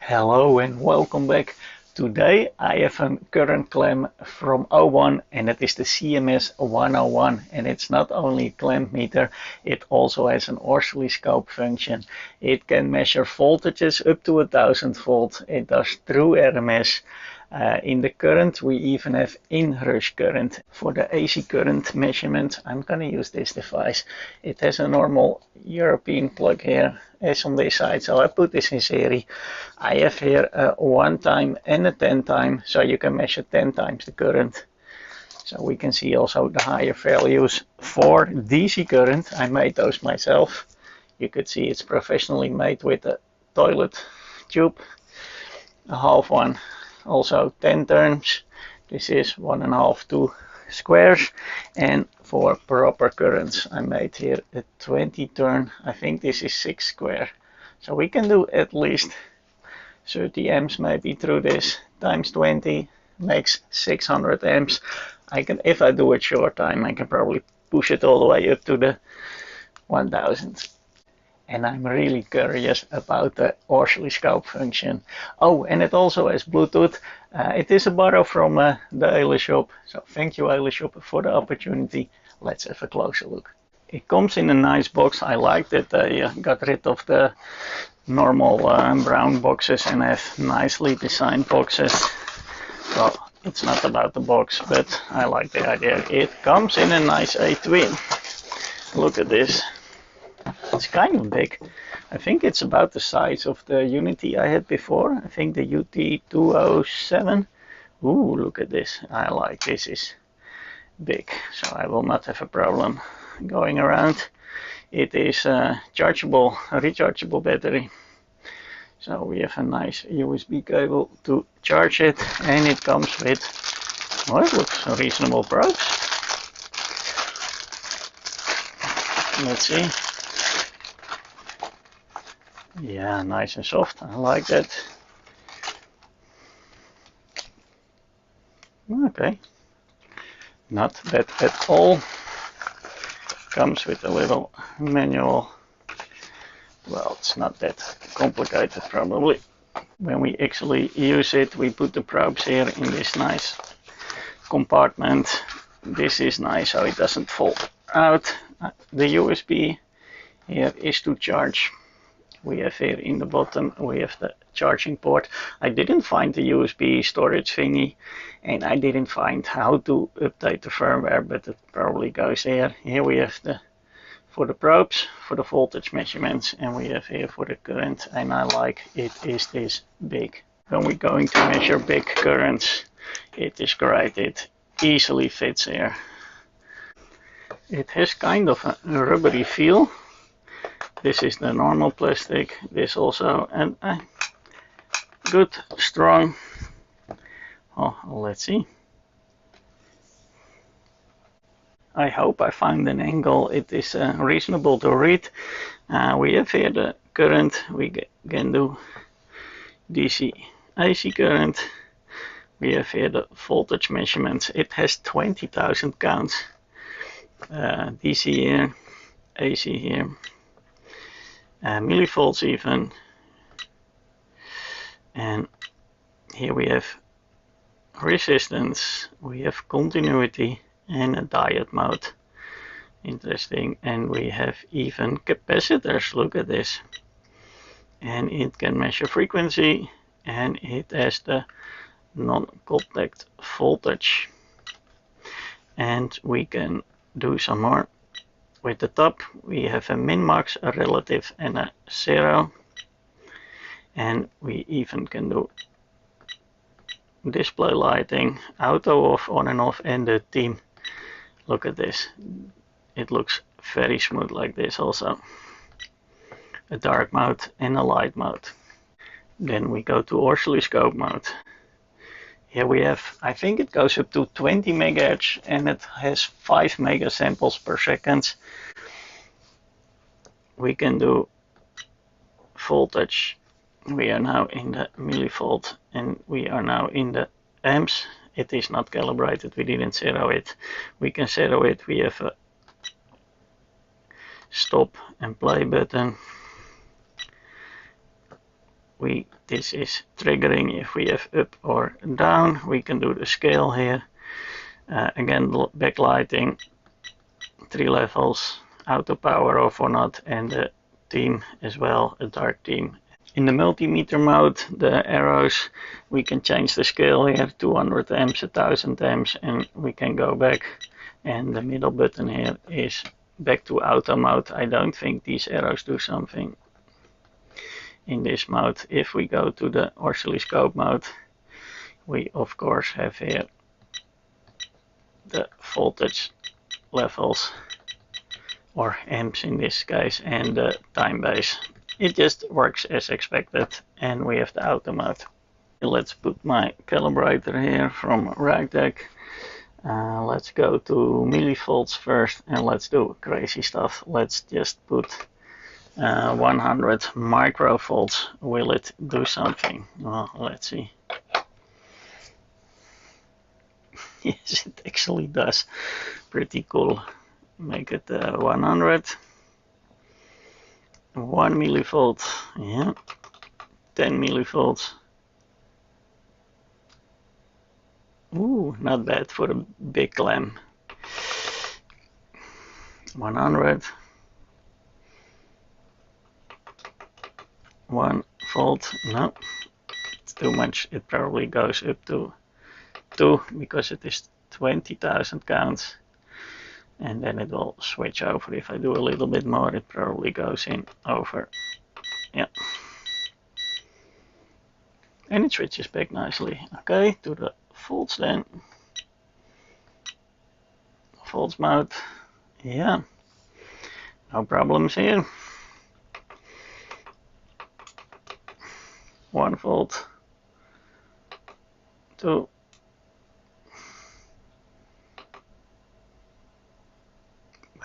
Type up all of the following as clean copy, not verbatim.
Hello and welcome back. Today I have a current clamp from Owon and it is the CMS101, and it's not only a clamp meter, it also has an oscilloscope function. It can measure voltages up to 1000 volts. It does true RMS. In the current we even have Inrush current. For the AC current measurement I'm gonna use this device. It has a normal European plug here as on this side, so I put this in series. I have here a 1 time and a 10 time, so you can measure 10 times the current. So we can see also the higher values for DC current. I made those myself. You could see it's professionally made with a toilet tube, a half one. Also 10 turns. This is 1.5 2 squares, and for proper currents I made here a 20 turn. I think this is 6 square, so we can do at least 30 amps maybe through this, times 20 makes 600 amps. I can, if I do it short time, I can probably push it all the way up to the 1000. And I'm really curious about the oscilloscope function. Oh, and it also has Bluetooth. It is a borrow from the Eile shop. So thank you, Eile shop, for the opportunity. Let's have a closer look. It comes in a nice box. I like that they got rid of the normal brown boxes and have nicely designed boxes. Well, it's not about the box, but I like the idea. It comes in a nice A-twin. Look at this. It's kind of big. I think it's about the size of the Unity I had before. I think the UT207. Ooh, look at this. I like this. Is big, so I will not have a problem going around. It is a rechargeable battery. So we have a nice USB cable to charge it, and it comes with, well, it looks reasonable probes. Let's see. Yeah, nice and soft. I like that. Okay, not bad at all. Comes with a little manual. Well, it's not that complicated probably. When we actually use it, we put the probes here in this nice compartment. This is nice, so it doesn't fall out. The USB here is to charge. We have here in the bottom, we have the charging port. I didn't find the USB storage thingy, and I didn't find how to update the firmware, but it probably goes here. Here we have the for the probes, for the voltage measurements, and we have here for the current, and I like it is this big. When we're going to measure big currents, it is great. It easily fits here. It has kind of a rubbery feel. This is the normal plastic. This also, and good, strong. Oh, let's see. I hope I find an angle. It is reasonable to read. We have here the current. We can do DC, AC current. We have here the voltage measurements. It has 20,000 counts. DC here, AC here. Millivolts even, and here we have resistance, we have continuity, and a diode mode. Interesting. And we have even capacitors. Look at this. And it can measure frequency, and it has the non-contact voltage. And we can do some more. With the top we have a min-max, a relative, and a 0. And we even can do display lighting, auto off, on and off, and the theme. Look at this. It looks very smooth like this also. A dark mode and a light mode. Then we go to oscilloscope mode. Here we have, I think it goes up to 20 MHz, and it has 5 megasamples per second. We can do voltage. We are now in the millivolt, and we are now in the amps. It is not calibrated, we didn't zero it. We can zero it. We have a stop and play button. this is triggering if we have up or down. We can do the scale here. Again, backlighting, 3 levels, auto power off or not, and the theme as well, a dark theme. In the multimeter mode, the arrows, we can change the scale here, 200 amps, 1000 amps, and we can go back. And the middle button here is back to auto mode. I don't think these arrows do something in this mode. If we go to the oscilloscope mode, we of course have here the voltage levels, or amps in this case, and the time base. It just works as expected, and we have the auto mode. Let's put my calibrator here from Ragdeck. Let's go to millivolts first, and let's do crazy stuff. Let's just put 100 microvolts. Will it do something? Well, let's see. Yes, it actually does. Pretty cool. Make it 100. 1 millivolt. Yeah. 10 millivolts. Ooh, not bad for a big clamp. 100. 1 volt. No, it's too much. It probably goes up to 2 because it is 20,000 counts. And then it will switch over. If I do a little bit more, it probably goes in over. Yeah. And it switches back nicely. Okay, to the volts then. Volts mode. Yeah. No problems here. 1 volt. 2.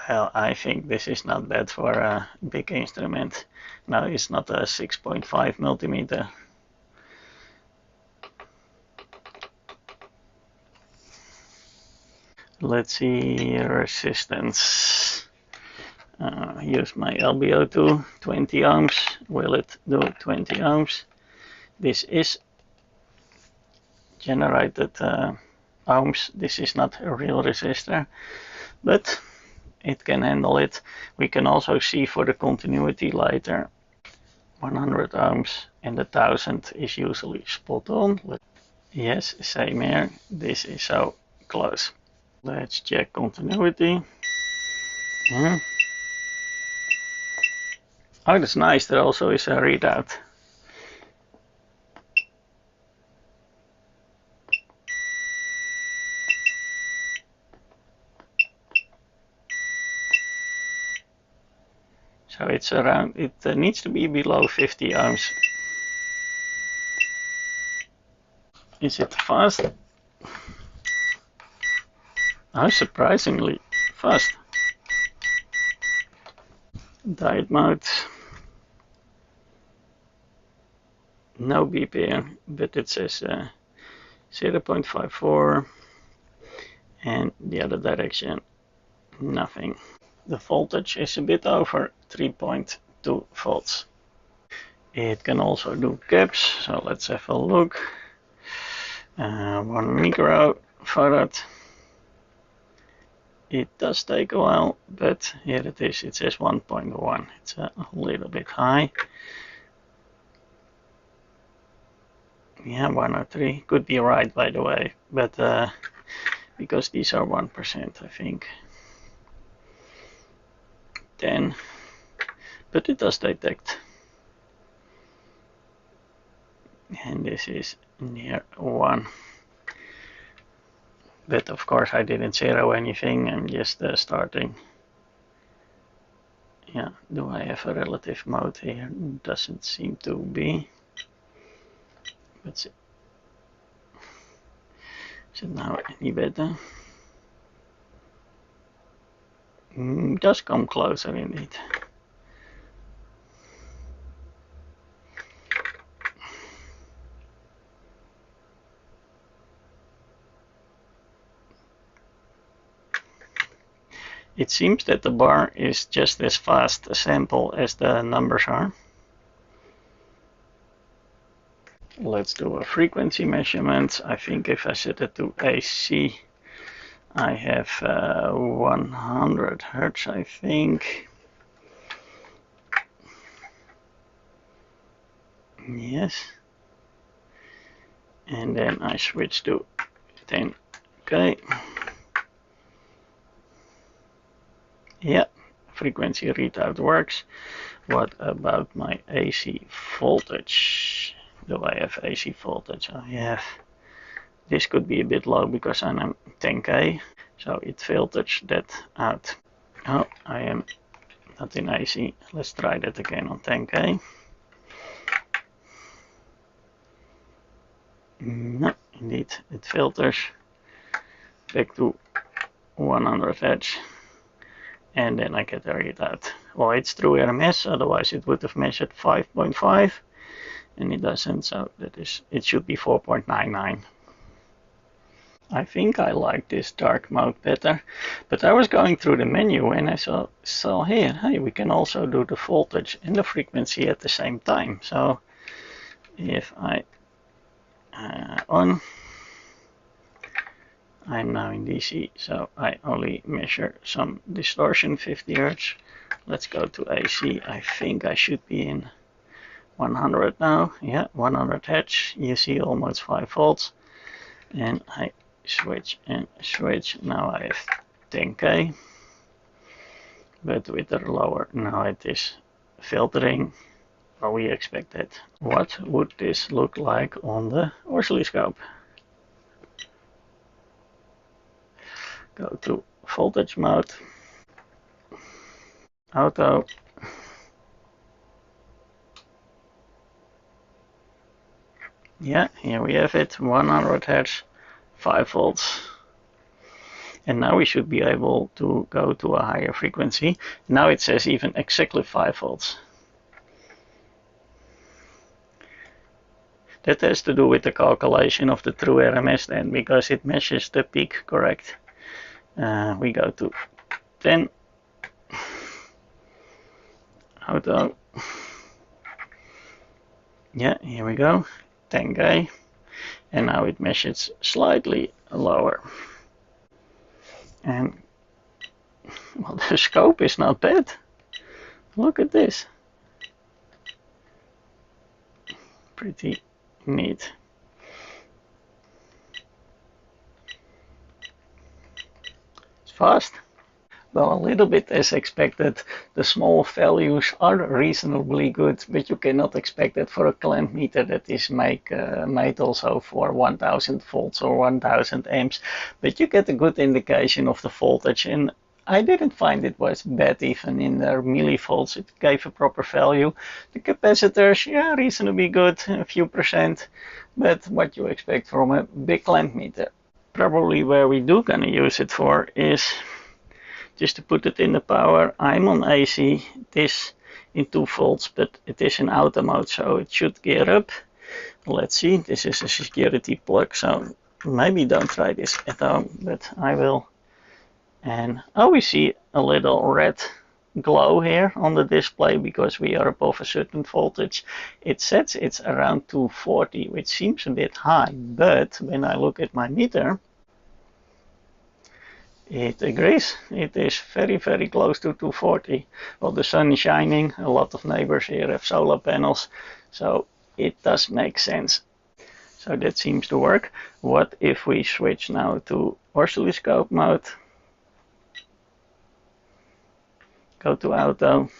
Well, I think this is not bad for a big instrument. No, it's not a 6.5 multimeter. Let's see resistance. Use my LBO to 20 ohms. Will it do 20 ohms? This is generated ohms. This is not a real resistor, but it can handle it. We can also see for the continuity later. 100 ohms and 1000 is usually spot on. Yes, same here. This is so close. Let's check continuity. Oh, that's nice. There also is a readout. So it's around, it needs to be below 50 ohms. Is it fast? Oh, surprisingly fast. Diode mode. No beep here, but it says 0.54, and the other direction, nothing. The voltage is a bit over 3.2 volts. It can also do caps, so let's have a look. 1 microfarad. It does take a while, but here it is. It says 1.1. It's a little bit high. Yeah, 103. Could be right, by the way, but because these are 1%, I think. 10, but it does detect. And this is near 1. But of course I didn't zero anything, I'm just starting. Yeah, do I have a relative mode here? Doesn't seem to be. Let's see. Is it now any better? Does come closer indeed. It seems that the bar is just as fast a sample as the numbers are. Let's do a frequency measurement. I think if I set it to AC, I have 100 Hertz, I think. Yes. And then I switch to 10K. Yeah, frequency readout works. What about my AC voltage? Do I have AC voltage? I have. This could be a bit low because I'm on 10K, so it filters that out. Oh, I am not in AC. Let's try that again on 10K. No, indeed, it filters back to 100 Hz, and then I get a readout. Well, it's through RMS, otherwise it would have measured 5.5, and it doesn't, so that is, it should be 4.99. I think I like this dark mode better, but I was going through the menu and I saw here, hey, we can also do the voltage and the frequency at the same time. So if I on, I'm now in DC, so I only measure some distortion, 50 Hertz. Let's go to AC. I think I should be in 100 now. Yeah, 100 Hertz. You see almost 5 volts. And I switch and switch. Now I have 10K, but with the lower. Now it is filtering. Well, we expected. What would this look like on the oscilloscope? Go to voltage mode, auto. Yeah, here we have it, 100 Hz, 5 volts. And now we should be able to go to a higher frequency. Now it says even exactly 5 volts. That has to do with the calculation of the true RMS then, because it measures the peak correct. We go to 10, auto. Yeah, here we go, 10K. And now it measures slightly lower. And well, the scope is not bad. Look at this. Pretty neat. It's fast. Well, a little bit as expected. The small values are reasonably good, but you cannot expect that for a clamp meter that is made also for 1000 volts or 1000 amps. But you get a good indication of the voltage, and I didn't find it was bad even in the millivolts. It gave a proper value. The capacitors, yeah, reasonably good, a few percent, but what you expect from a big clamp meter. Probably where we do gonna use it for is just to put it in the power. I'm on AC, it is in 2 volts, but it is in auto mode, so it should gear up. Let's see, this is a security plug, so maybe don't try this at home, but I will. And oh, we see a little red glow here on the display because we are above a certain voltage. It says it's around 240, which seems a bit high, but when I look at my meter, it agrees. It is very, very close to 240. Well, the sun is shining. A lot of neighbors here have solar panels, so it does make sense. So that seems to work. What if we switch now to oscilloscope mode? Go to auto.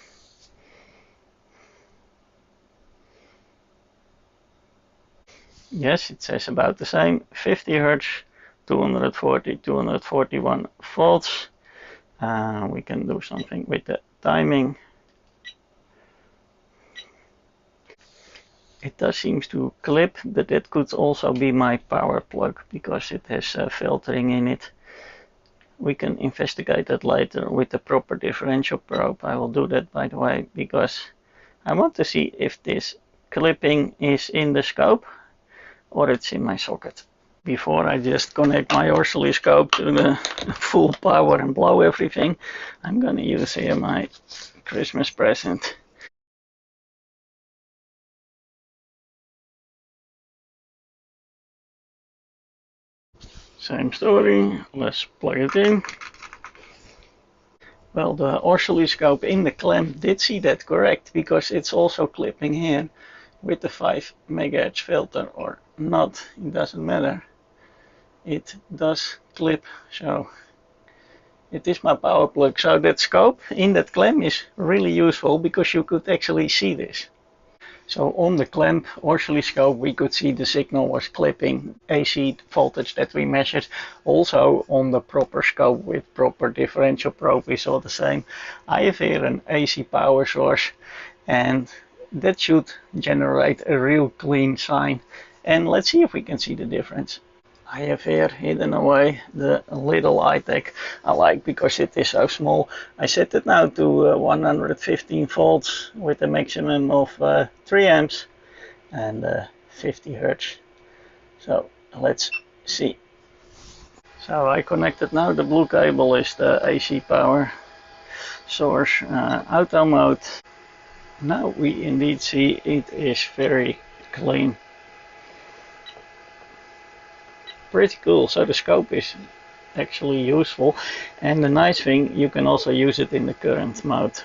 Yes, it says about the same. 50 Hertz. 240, 241 volts. We can do something with the timing. It does seem to clip, but it could also be my power plug because it has filtering in it. We can investigate that later with the proper differential probe. I will do that, by the way, because I want to see if this clipping is in the scope or it's in my socket. Before I just connect my oscilloscope to the full power and blow everything, I'm gonna use here my Christmas present. Same story, let's plug it in. Well, the oscilloscope in the clamp did see that correct, because it's also clipping here with the 5 MHz filter or not, it doesn't matter. It does clip, so it is my power plug. So that scope in that clamp is really useful because you could actually see this. So on the clamp oscilloscope we could see the signal was clipping AC voltage that we measured. Also on the proper scope with proper differential probe we saw the same. I have here an AC power source and that should generate a real clean sign. And let's see if we can see the difference. I have here hidden away the little Addict I like because it is so small. I set it now to 115 volts with a maximum of 3 amps and 50 hertz. So let's see. So I connected now, the blue cable is the AC power source, auto mode. Now we indeed see it is very clean. Pretty cool. So the scope is actually useful, and the nice thing, you can also use it in the current mode.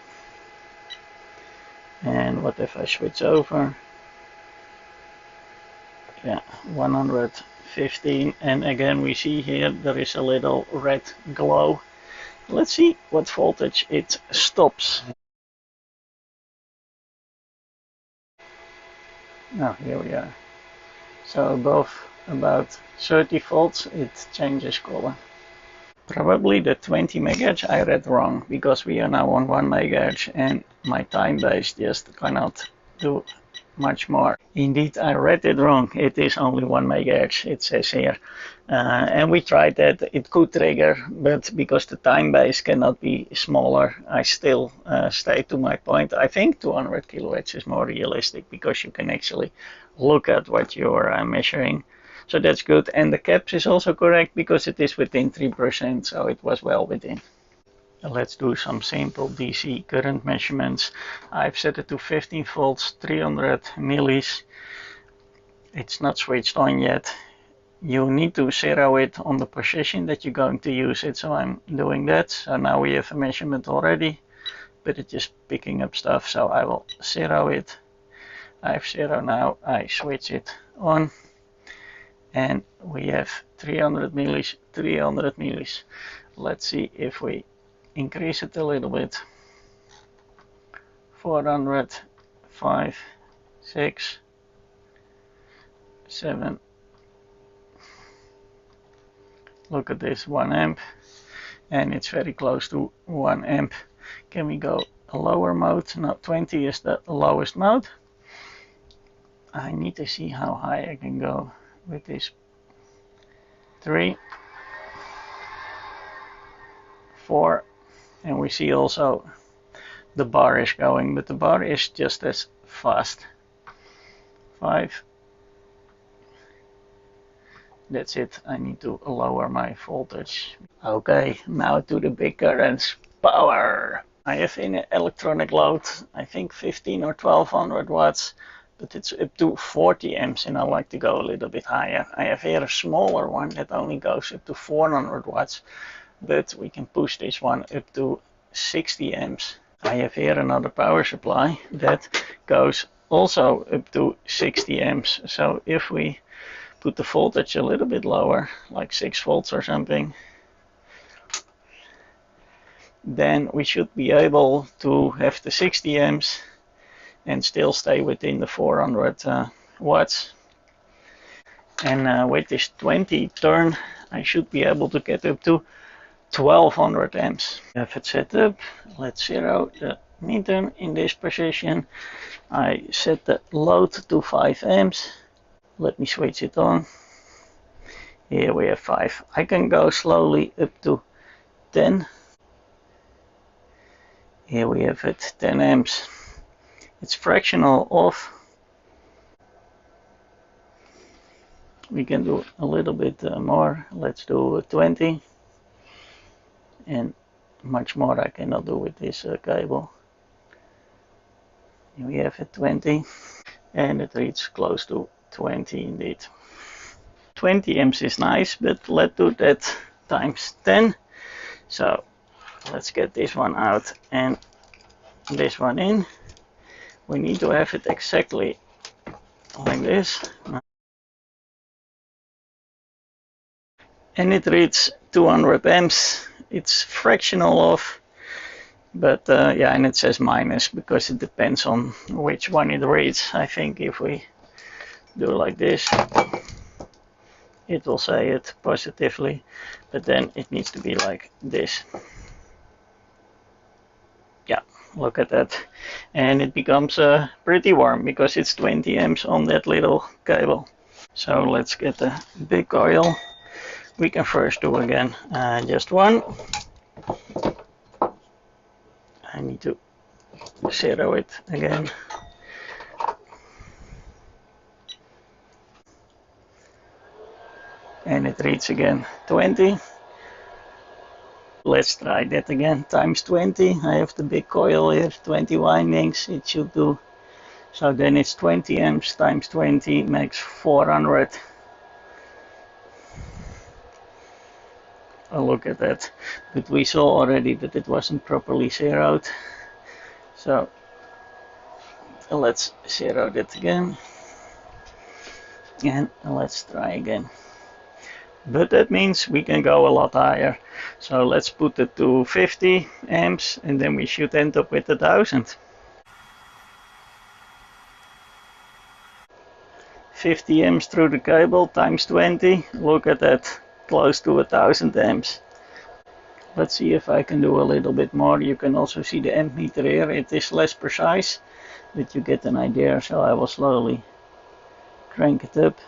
And what if I switch over? Yeah, 115, and again we see here there is a little red glow. Let's see what voltage it stops. Now here we are. So above about 30 volts it changes color. Probably the 20 MHz I read wrong, because we are now on 1 MHz and my time base just cannot do much more. Indeed, I read it wrong. It is only 1 MHz, it says here. And we tried that. It could trigger, but because the time base cannot be smaller, I still stay to my point. I think 200 kHz is more realistic because you can actually look at what you're measuring. So that's good. And the caps is also correct because it is within 3%, so it was well within. Let's do some simple DC current measurements. I've set it to 15 volts, 300 millis. It's not switched on yet. You need to zero it on the position that you're going to use it, so I'm doing that. So now we have a measurement already, but it's just picking up stuff, so I will zero it. I have zero now, I switch it on, and we have 300 millis, 300 millis. Let's see if we increase it a little bit. 400, 5, 6, 7. Look at this, 1 amp, and it's very close to 1 amp. Can we go a lower mode? No, 20 is the lowest mode. I need to see how high I can go with this. 3, 4, and we see also the bar is going, but the bar is just as fast. 5. That's it, I need to lower my voltage. Okay, now to the big currents. Power! I have in an electronic load, I think 15 or 1200 watts, but it's up to 40 amps and I like to go a little bit higher. I have here a smaller one that only goes up to 400 watts, but we can push this one up to 60 amps. I have here another power supply that goes also up to 60 amps. So if we put the voltage a little bit lower, like 6 volts or something, then we should be able to have the 60 amps and still stay within the 400 watts. And with this 20 turn, I should be able to get up to 1200 amps. Have it set up. Let's zero the meter in this position. I set the load to 5 amps. Let me switch it on. Here we have 5. I can go slowly up to 10. Here we have it, 10 amps. It's fractional off. We can do a little bit more. Let's do 20. And much more I cannot do with this cable. Here we have it, 20. And it reads close to 20 indeed. 20 amps is nice, but let's do that times 10. So let's get this one out and this one in. We need to have it exactly like this. And it reads 200 amps. It's fractional off, but yeah, and it says minus because it depends on which one it reads. I think if we do like this, it will say it positively, but then it needs to be like this. Yeah, look at that. And it becomes pretty warm because it's 20 amps on that little cable. So let's get a big coil. We can first do again just one. I need to zero it again. And it reads again 20. Let's try that again, times 20. I have the big coil here, 20 windings, it should do. So then it's 20 amps times 20 makes 400. Oh, look at that. But we saw already that it wasn't properly zeroed. So let's zero that again. And let's try again. But that means we can go a lot higher. So let's put it to 50 amps and then we should end up with 1000. 50 amps through the cable times 20. Look at that, close to 1000 amps. Let's see if I can do a little bit more. You can also see the amp meter here. It is less precise, but you get an idea. So I will slowly crank it up.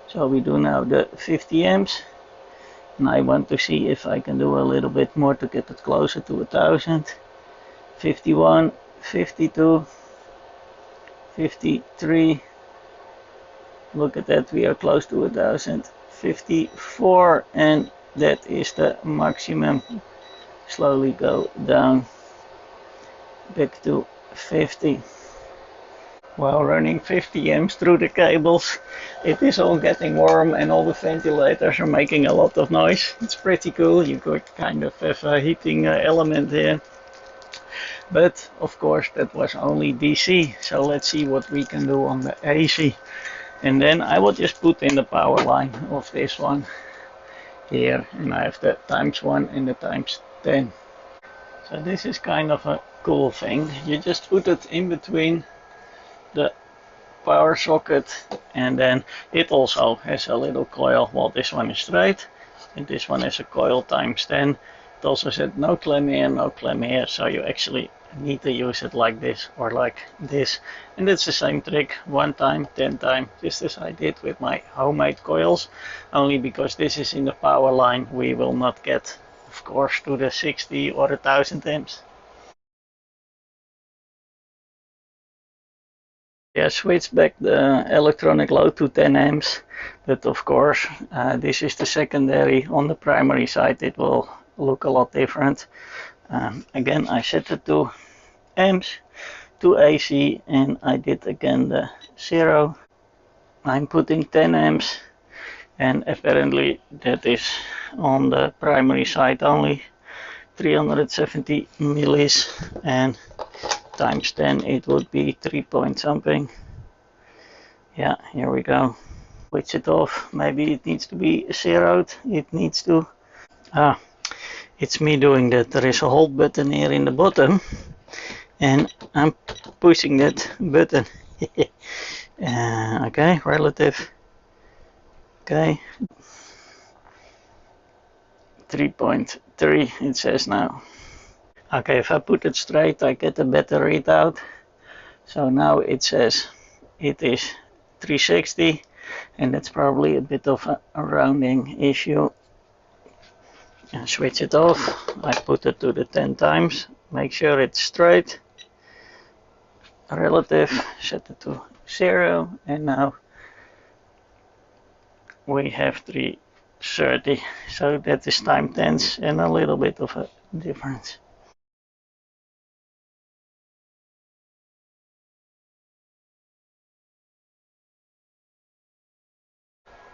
So we do now the 50 amps. And I want to see if I can do a little bit more to get it closer to 1000. 51, 52, 53. Look at that, we are close to 1000. 54, and that is the maximum. Slowly go down back to 50. While running 50 amps through the cables, it is all getting warm and all the ventilators are making a lot of noise. It's pretty cool. You could kind of have a heating element here. But of course that was only DC. So let's see what we can do on the AC. And then I will just put in the power line of this one here. And I have the times 1 and the times 10. So this is kind of a cool thing. You just put it in between the power socket, and then it also has a little coil. Well, this one is straight and this one is a coil times 10. It also said no clamp here, no clamp here, so you actually need to use it like this or like this. And it's the same trick, 1 time, 10 times, just as I did with my homemade coils, only because this is in the power line we will not get, of course, to the 60 or 1000 amps. Yeah, switch back the electronic load to 10 amps, but of course this is the secondary. On the primary side it will look a lot different. Again, I set it to amps, to AC, and I did again the 0. I'm putting 10 amps, and apparently that is on the primary side only 370 millis, and times 10 it would be 3 point something. Yeah, here we go. Switch it off. Maybe it needs to be zeroed. It needs to. It's me doing that. There is a hold button here in the bottom, and I'm pushing that button. Okay, relative. Okay. 3.3 it says now. Okay, if I put it straight, I get a better readout. So now it says it is 360, and that's probably a bit of a rounding issue. And switch it off. I put it to the 10 times. Make sure it's straight. Relative, set it to 0, and now we have 330. So that is time 10s and a little bit of a difference.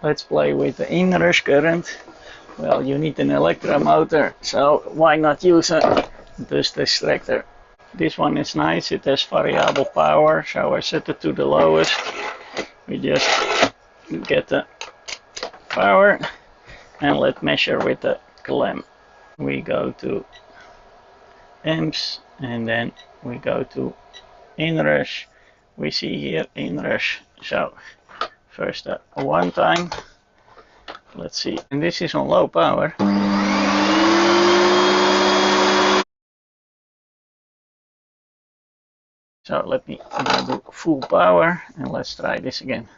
let's play with the inrush current. Well, you need an electromotor, so why not use a dust extractor? This one is nice, it has variable power, so I set it to the lowest. We just get the power and let's measure with the clamp. We go to amps and then we go to inrush. We see here inrush, so first one time, let's see, and this is on low power. So let me now do full power and let's try this again.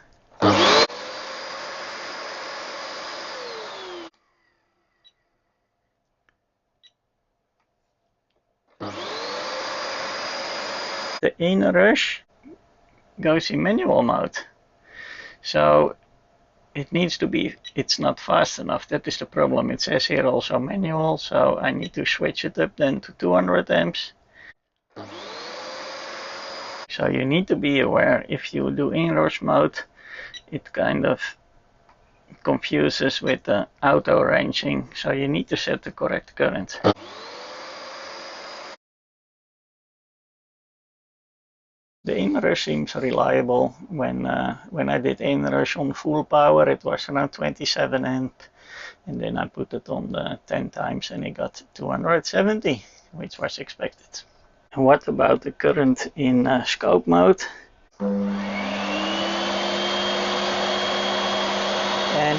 The inrush goes in manual mode, so it needs to be, it's not fast enough. That is the problem. It says here also manual, so I need to switch it up then to 200 amps. So you need to be aware, if you do inrush mode, it kind of confuses with the auto ranging, so you need to set the correct current. The inrush seems reliable. When I did inrush on full power, it was around 27 amp, and then I put it on the 10 times and it got 270, which was expected. And what about the current in scope mode? And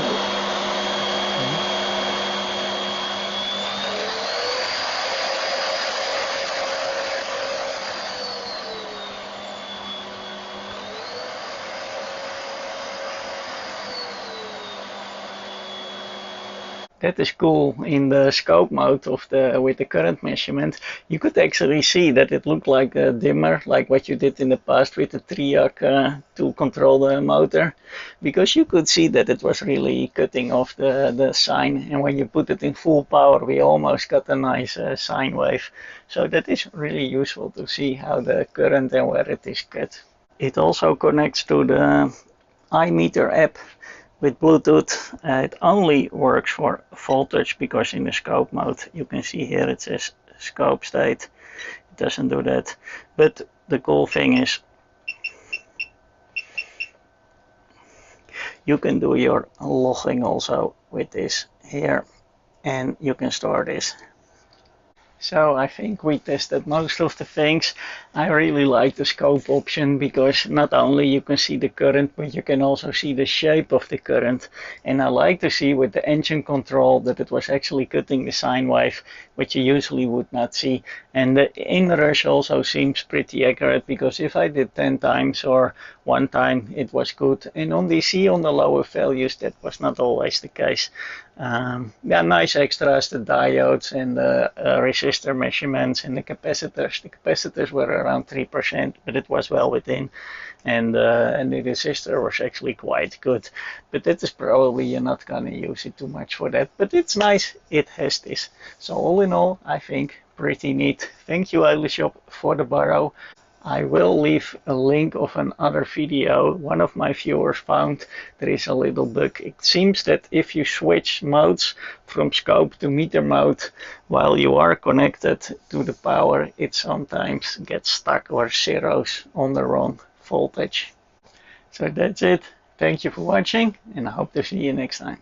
that is cool. In the scope mode of with the current measurement, you could actually see that it looked like a dimmer, like what you did in the past with the triac to control the motor, because you could see that it was really cutting off the sine, and when you put it in full power, we almost got a nice sine wave. So that is really useful to see how the current and where it is cut. It also connects to the iMeter app with Bluetooth. It only works for voltage, because in the scope mode you can see here it says scope state. It doesn't do that. But the cool thing is you can do your logging also with this here, and you can store this. So I think we tested most of the things. I really like the scope option, because not only you can see the current, but you can also see the shape of the current. And I like to see with the engine control that it was actually cutting the sine wave, which you usually would not see. And the inrush also seems pretty accurate, because if I did 10 times or 1 time, it was good. And on DC, on the lower values, that was not always the case. Yeah, nice extras, the diodes and the resistor measurements and the capacitors. The capacitors were around 3%, but it was well within. And the resistor was actually quite good. But that is probably, you're not going to use it too much for that. But it's nice, it has this. So all in all, I think pretty neat. Thank you, Shop, for the borrow. I will leave a link of another video one of my viewers found. There is a little bug. It seems that if you switch modes from scope to meter mode while you are connected to the power, it sometimes gets stuck or zeros on the wrong voltage. So that's it. Thank you for watching, and I hope to see you next time.